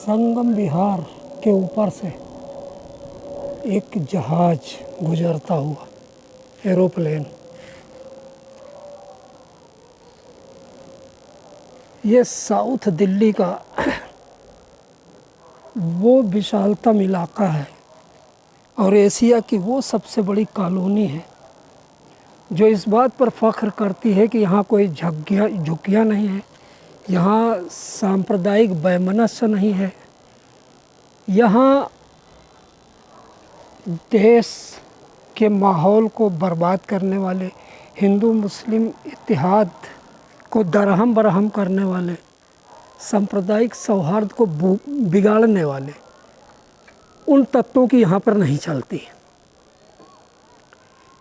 संगम विहार के ऊपर से एक जहाज गुजरता हुआ, एरोप्लेन। ये साउथ दिल्ली का वो विशालतम इलाका है और एशिया की वो सबसे बड़ी कॉलोनी है जो इस बात पर फख्र करती है कि यहाँ कोई झुग्गियाँ नहीं है, यहाँ सांप्रदायिक वैमनस्य नहीं है, यहाँ देश के माहौल को बर्बाद करने वाले, हिंदू मुस्लिम इत्तेहाद को दरहम बरहम करने वाले, सांप्रदायिक सौहार्द को बिगाड़ने वाले उन तत्वों की यहाँ पर नहीं चलती।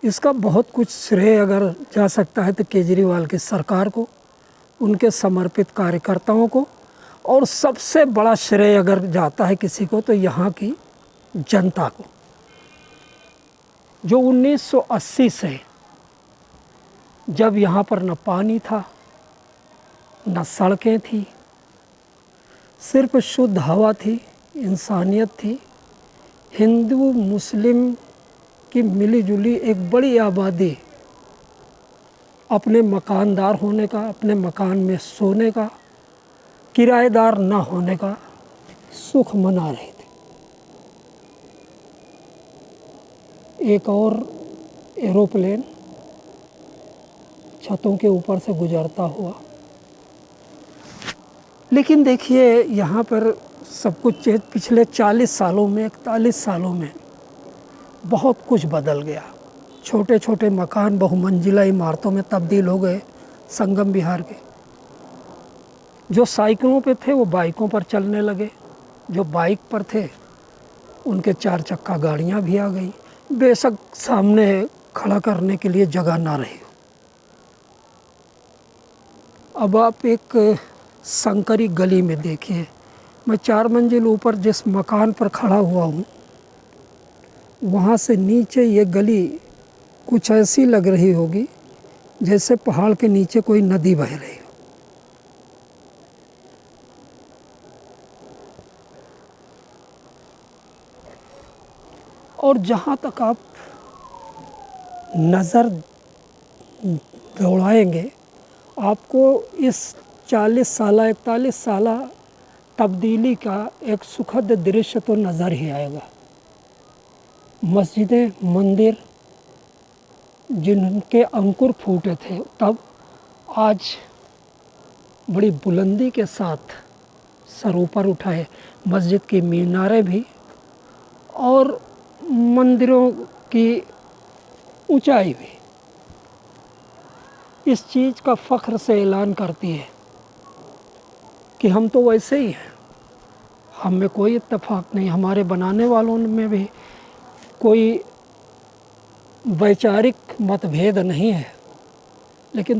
इसका बहुत कुछ श्रेय अगर जा सकता है तो केजरीवाल की सरकार को, उनके समर्पित कार्यकर्ताओं को, और सबसे बड़ा श्रेय अगर जाता है किसी को तो यहाँ की जनता को, जो 1980 से जब यहाँ पर न पानी था न सड़कें थी, सिर्फ शुद्ध हवा थी, इंसानियत थी, हिंदू मुस्लिम की मिलीजुली एक बड़ी आबादी अपने मकानदार होने का, अपने मकान में सोने का, किराएदार न होने का सुख मना रही थी। एक और एरोप्लेन छतों के ऊपर से गुजरता हुआ। लेकिन देखिए यहाँ पर सब कुछ पिछले 40 सालों में, 41 सालों में बहुत कुछ बदल गया। छोटे छोटे मकान बहुमंजिला इमारतों में तब्दील हो गए। संगम विहार के जो साइकिलों पे थे वो बाइकों पर चलने लगे, जो बाइक पर थे उनके 4 चक्का गाड़ियाँ भी आ गई। बेशक सामने खड़ा करने के लिए जगह ना रही। अब आप एक संकरी गली में देखिए, मैं 4 मंजिल ऊपर जिस मकान पर खड़ा हुआ हूँ वहाँ से नीचे ये गली कुछ ऐसी लग रही होगी जैसे पहाड़ के नीचे कोई नदी बह रही हो। और जहाँ तक आप नज़र दौड़ाएंगे आपको इस 40 साल 41 साल तब्दीली का एक सुखद दृश्य तो नज़र ही आएगा। मस्जिदें, मंदिर जिनके अंकुर फूटे थे तब आज बड़ी बुलंदी के साथ सर ऊपर उठाए, मस्जिद की मीनारें भी और मंदिरों की ऊंचाई भी इस चीज़ का फ़ख्र से ऐलान करती है कि हम तो वैसे ही हैं, हम में कोई इत्तेफाक नहीं, हमारे बनाने वालों में भी कोई वैचारिक मतभेद नहीं है, लेकिन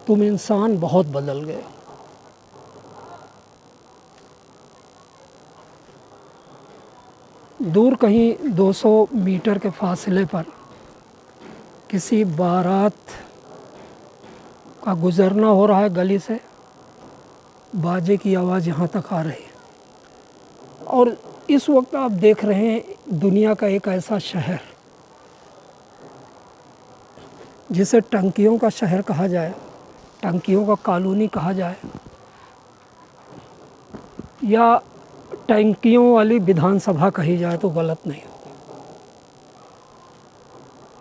तुम इंसान बहुत बदल गए। दूर कहीं 200 मीटर के फासले पर किसी बारात का गुज़रना हो रहा है गली से, बाजे की आवाज़ यहाँ तक आ रही है। और इस वक्त आप देख रहे हैं दुनिया का एक ऐसा शहर जिसे टंकियों का शहर कहा जाए, टंकियों का कॉलोनी कहा जाए, या टंकियों वाली विधानसभा कही जाए तो गलत नहीं होगा।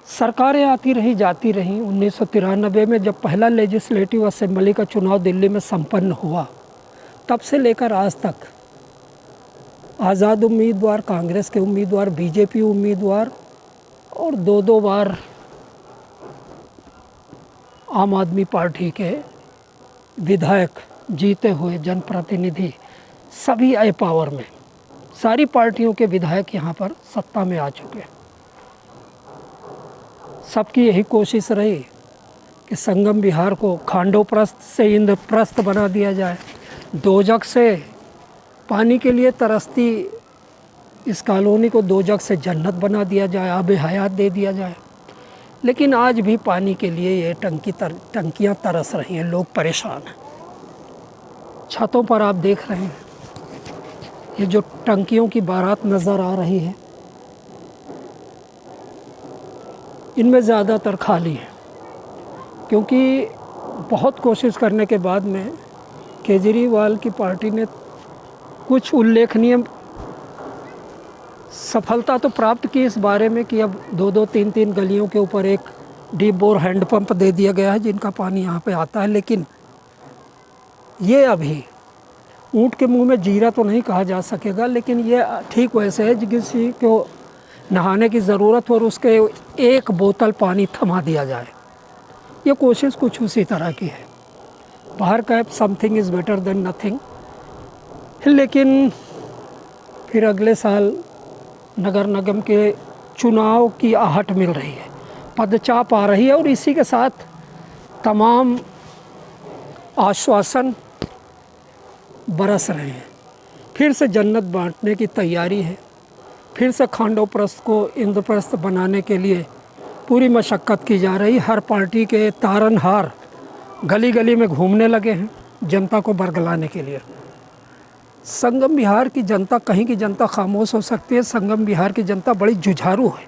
सरकारें आती रही जाती रहीं। 1993 में जब पहला लेजिस्लेटिव असेंबली का चुनाव दिल्ली में संपन्न हुआ तब से लेकर आज तक आज़ाद उम्मीदवार, कांग्रेस के उम्मीदवार, बीजेपी उम्मीदवार और 2-2 बार आम आदमी पार्टी के विधायक जीते हुए जनप्रतिनिधि सभी आई पावर में, सारी पार्टियों के विधायक यहाँ पर सत्ता में आ चुके हैं। सबकी यही कोशिश रही कि संगम विहार को खांडोप्रस्थ से इंद्रप्रस्थ बना दिया जाए, दोजख से पानी के लिए तरसती इस कॉलोनी को दोजख से जन्नत बना दिया जाए, आब हयात दे दिया जाए। लेकिन आज भी पानी के लिए ये टंकियाँ तरस रही हैं, लोग परेशान हैं। छतों पर आप देख रहे हैं, ये जो टंकियों की बारात नज़र आ रही है, इनमें ज़्यादातर खाली है, क्योंकि बहुत कोशिश करने के बाद में केजरीवाल की पार्टी ने कुछ उल्लेखनीय सफलता तो प्राप्त की इस बारे में कि अब 2-2, 3-3 गलियों के ऊपर एक डीप बोर हैंडपंप दे दिया गया है जिनका पानी यहाँ पे आता है। लेकिन ये अभी ऊँट के मुंह में जीरा तो नहीं कहा जा सकेगा, लेकिन ये ठीक वैसे है किसी को नहाने की ज़रूरत हो और उसके एक बोतल पानी थमा दिया जाए। ये कोशिश कुछ उसी तरह की है। बाहर का something is better than nothing. लेकिन फिर अगले साल नगर निगम के चुनाव की आहट मिल रही है, पदचाप आ रही है और इसी के साथ तमाम आश्वासन बरस रहे हैं। फिर से जन्नत बांटने की तैयारी है, फिर से खांडवप्रस्थ को इंद्रप्रस्थ बनाने के लिए पूरी मशक्क़त की जा रही। हर पार्टी के तारनहार गली गली में घूमने लगे हैं जनता को बरगलाने के लिए। संगम बिहार की जनता, कहीं की जनता खामोश हो सकती है, संगम बिहार की जनता बड़ी जुझारू है,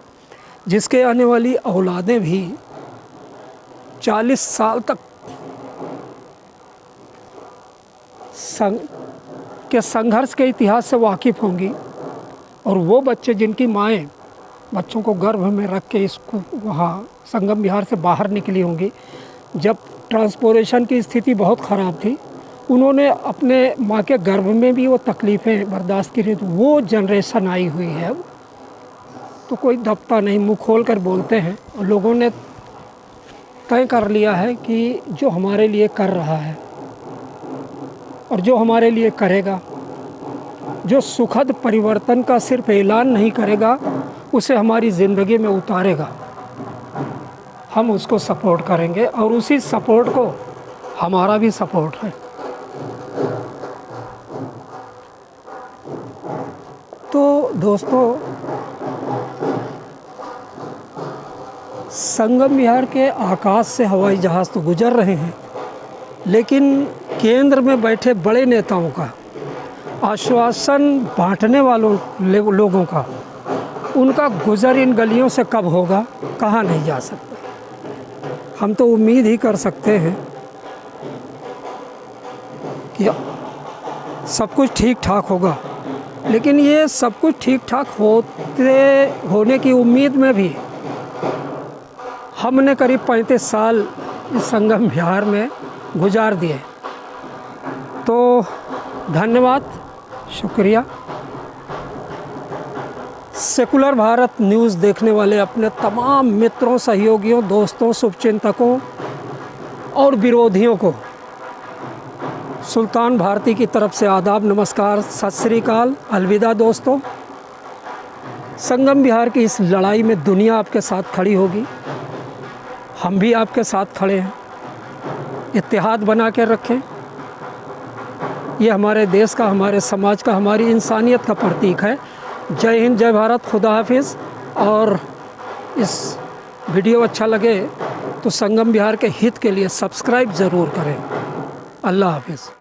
जिसके आने वाली औलादें भी 40 साल तक के संघर्ष के इतिहास से वाकिफ़ होंगी। और वो बच्चे जिनकी माएँ बच्चों को गर्भ में रख के इसको वहाँ संगम बिहार से बाहर निकली होंगी, जब ट्रांसपोर्टेशन की स्थिति बहुत ख़राब थी, उन्होंने अपने माँ के गर्भ में भी वो तकलीफ़ें बर्दाश्त की, तो वो जनरेशन आई हुई है। तो कोई दबता नहीं, मुँह खोल कर बोलते हैं। और लोगों ने तय कर लिया है कि जो हमारे लिए कर रहा है और जो हमारे लिए करेगा, जो सुखद परिवर्तन का सिर्फ ऐलान नहीं करेगा, उसे हमारी ज़िंदगी में उतारेगा, हम उसको सपोर्ट करेंगे और उसी सपोर्ट को हमारा भी सपोर्ट है। तो दोस्तों, संगम बिहार के आकाश से हवाई जहाज़ तो गुजर रहे हैं, लेकिन केंद्र में बैठे बड़े नेताओं का, आश्वासन बांटने वालों लोगों का, उनका गुजर इन गलियों से कब होगा, कहा नहीं जा सकता। हम तो उम्मीद ही कर सकते हैं कि सब कुछ ठीक ठाक होगा, लेकिन ये सब कुछ ठीक ठाक होने की उम्मीद में भी हमने करीब 35 साल इस संगम बिहार में गुजार दिए। तो धन्यवाद, शुक्रिया। सेकुलर भारत न्यूज़ देखने वाले अपने तमाम मित्रों, सहयोगियों, दोस्तों, शुभचिंतकों और विरोधियों को सुल्तान भारती की तरफ से आदाब, नमस्कार, सत श्री अकाल, अलविदा दोस्तों। संगम बिहार की इस लड़ाई में दुनिया आपके साथ खड़ी होगी, हम भी आपके साथ खड़े हैं। इत्तेहाद बना के रखें, ये हमारे देश का, हमारे समाज का, हमारी इंसानियत का प्रतीक है। जय हिंद, जय भारत, खुदा हाफिज़। और इस वीडियो अच्छा लगे तो संगम बिहार के हित के लिए सब्सक्राइब ज़रूर करें। अल्लाह हाफिज़।